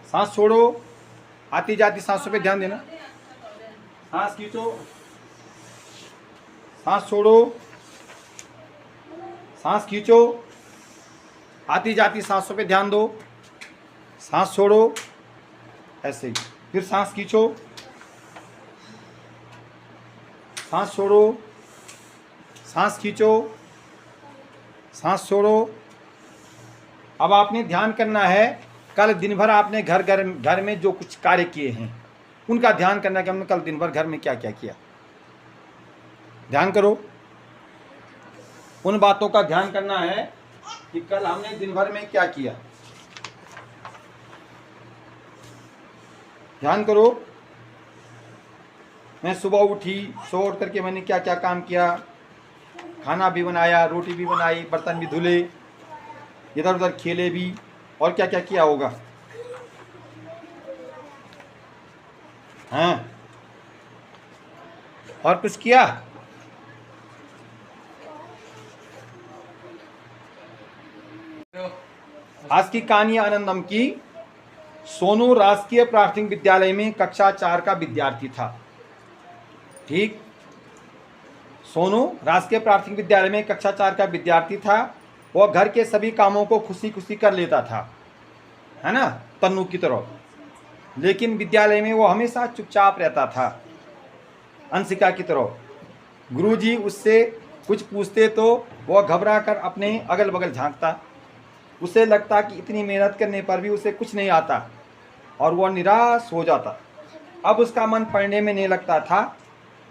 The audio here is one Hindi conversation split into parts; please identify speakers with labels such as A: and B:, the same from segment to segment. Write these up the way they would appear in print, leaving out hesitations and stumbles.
A: सांस छोड़ो, आती जाती सांसों पे ध्यान देना। सांस खींचो, सांस छोड़ो, सांस खींचो, आती जाती सांसों पे ध्यान दो, सांस छोड़ो, ऐसे ही। फिर सांस खींचो, सांस छोड़ो, सांस खींचो, सांस छोड़ो। अब आपने ध्यान करना है, कल दिन भर आपने घर में जो कुछ कार्य किए हैं उनका ध्यान करना है कि हमने कल दिन भर घर में क्या क्या किया। ध्यान करो, उन बातों का ध्यान करना है कि कल हमने दिन भर में क्या किया। ध्यान करो, मैं सुबह उठी, सुबह उठ करके मैंने क्या क्या काम किया, खाना भी बनाया, रोटी भी बनाई, बर्तन भी धुले, इधर उधर खेले भी, और क्या क्या किया होगा। हाँ, और कुछ किया? आज की कहानी आनंदम की। सोनू राजकीय प्राथमिक विद्यालय में कक्षा 4 का विद्यार्थी था। ठीक, सोनू राजकीय प्राथमिक विद्यालय में कक्षा 4 का विद्यार्थी था। वह घर के सभी कामों को खुशी खुशी कर लेता था, है ना, तन्नू की तरह। लेकिन विद्यालय में वो हमेशा चुपचाप रहता था, अंशिका की तरह। गुरुजी उससे कुछ पूछते तो वह घबरा कर अपने अगल बगल झांकता। उसे लगता कि इतनी मेहनत करने पर भी उसे कुछ नहीं आता और वह निराश हो जाता। अब उसका मन पढ़ने में नहीं लगता था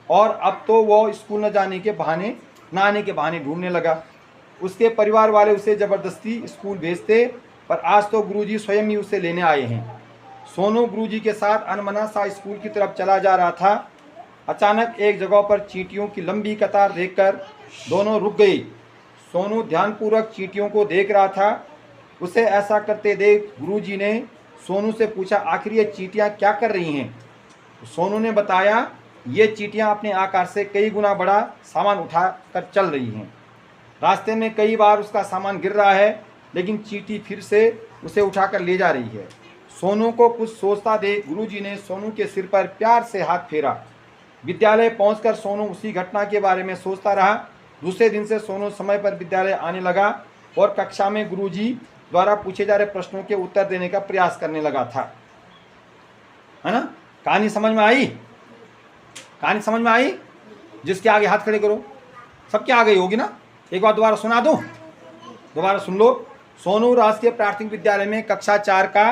A: और अब तो वह स्कूल न आने के बहाने ढूंढने लगा। उसके परिवार वाले उसे ज़बरदस्ती स्कूल भेजते, पर आज तो गुरुजी स्वयं ही उसे लेने आए हैं। सोनू गुरुजी के साथ अनमना सा स्कूल की तरफ चला जा रहा था। अचानक एक जगह पर चींटियों की लंबी कतार देखकर दोनों रुक गए। सोनू ध्यानपूर्वक चींटियों को देख रहा था। उसे ऐसा करते देख गुरुजी ने सोनू से पूछा, आखिर ये चींटियाँ क्या कर रही हैं? सोनू ने बताया, ये चींटियाँ अपने आकार से कई गुना बड़ा सामान उठा कर चल रही हैं। रास्ते में कई बार उसका सामान गिर रहा है, लेकिन चींटी फिर से उसे उठाकर ले जा रही है। सोनू को कुछ सोचता देख गुरुजी ने सोनू के सिर पर प्यार से हाथ फेरा। विद्यालय पहुंचकर सोनू उसी घटना के बारे में सोचता रहा। दूसरे दिन से सोनू समय पर विद्यालय आने लगा और कक्षा में गुरुजी द्वारा पूछे जा रहे प्रश्नों के उत्तर देने का प्रयास करने लगा था। है ना, कहानी समझ में आई? कहानी समझ में आई? जिसके आगे हाथ खड़े करो, सबके आगे होगी ना। एक बार दोबारा सुना दूं, दोबारा सुन लो। सोनू राजकीय प्राथमिक विद्यालय में कक्षा 4 का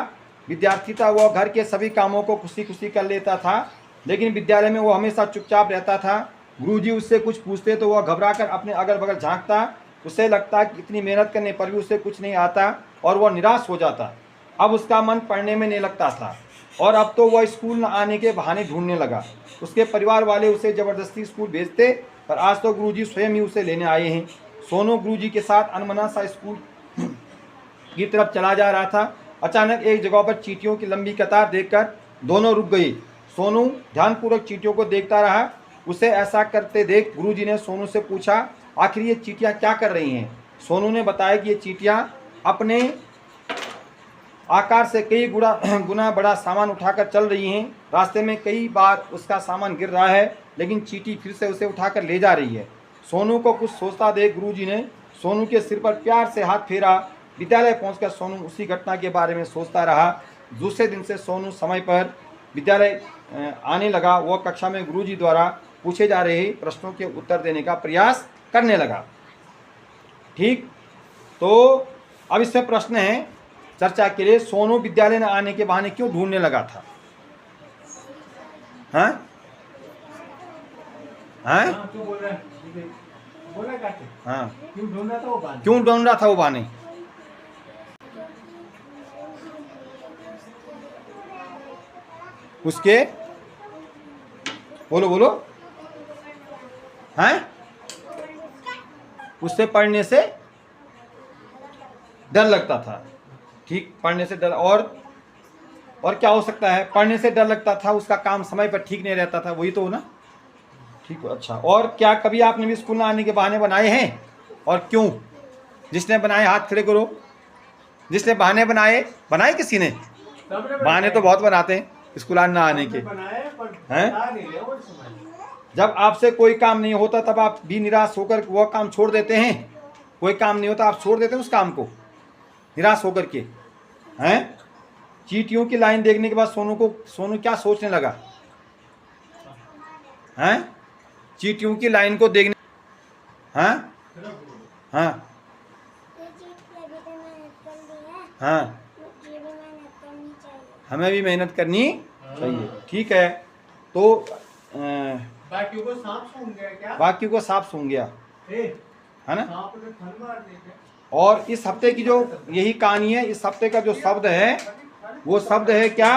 A: विद्यार्थी था। वह घर के सभी कामों को खुशी खुशी कर लेता था, लेकिन विद्यालय में वह हमेशा चुपचाप रहता था। गुरुजी उससे कुछ पूछते तो वह घबरा कर अपने अगल बगल झांकता। उसे लगता कि इतनी मेहनत करने पर भी उसे कुछ नहीं आता और वह निराश हो जाता। अब उसका मन पढ़ने में नहीं लगता था और अब तो वह स्कूल न आने के बहाने ढूंढने लगा। उसके परिवार वाले उसे ज़बरदस्ती स्कूल भेजते, पर आज तो गुरुजी स्वयं ही उसे लेने आए हैं। सोनू गुरुजी के साथ अनमना सा स्कूल की तरफ चला जा रहा था। अचानक एक जगह पर चींटियों की लंबी कतार देखकर दोनों रुक गए। सोनू ध्यानपूर्वक चींटियों को देखता रहा। उसे ऐसा करते देख गुरुजी ने सोनू से पूछा, आखिर ये चींटियाँ क्या कर रही हैं? सोनू ने बताया कि ये चींटियाँ अपने आकार से कई गुना बड़ा सामान उठाकर चल रही हैं। रास्ते में कई बार उसका सामान गिर रहा है, लेकिन चींटी फिर से उसे उठाकर ले जा रही है। सोनू को कुछ सोचता देख गुरुजी ने सोनू के सिर पर प्यार से हाथ फेरा। विद्यालय पहुंचकर सोनू उसी घटना के बारे में सोचता रहा। दूसरे दिन से सोनू समय पर विद्यालय आने लगा। वह कक्षा में गुरुजी द्वारा पूछे जा रहे प्रश्नों के उत्तर देने का प्रयास करने लगा। ठीक, तो अब इसमें प्रश्न है चर्चा के लिए, सोनू विद्यालय न आने के बहाने क्यों ढूंढने लगा था? हाँ हाँ हाँ, क्यों ढूंढ रहा था वो बहाने? उसके बोलो बोलो। हैं? उससे पढ़ने से डर लगता था। ठीक, पढ़ने से डर। और क्या हो सकता है? पढ़ने से डर लगता था, उसका काम समय पर ठीक नहीं रहता था, वही तो ना। ठीक, अच्छा। और क्या कभी आपने भी स्कूल ना आने के बहाने बनाए हैं? और क्यों? जिसने बनाए हाथ खड़े करो। जिसने बहाने बनाए किसी ने? बहाने तो बहुत बनाते हैं स्कूल ना आने के, हैं? जब आपसे कोई काम नहीं होता तब आप भी निराश होकर वह काम छोड़ देते हैं। कोई काम नहीं होता आप छोड़ देते हैं उस काम को निराश होकर के, हैं? चींटियों की लाइन देखने के बाद सोनू क्या सोचने लगा, हैं? चींटियों की लाइन को देखने, हाँ हाँ हाँ, हमें भी मेहनत करनी चाहिए। ठीक है, तो
B: बाकियों को सांप सूंघ गया क्या?
A: बाकी को सांप सूंघ गया, है ना?
B: सांप ने फन मार दी क्या?
A: और इस हफ्ते की जो यही कहानी है, इस हफ्ते का जो शब्द है वो शब्द है क्या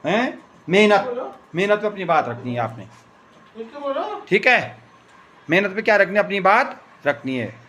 A: है? मेहनत। मेहनत पे अपनी बात रखनी है आपने, ठीक है? मेहनत पे क्या रखनी है? अपनी बात रखनी है।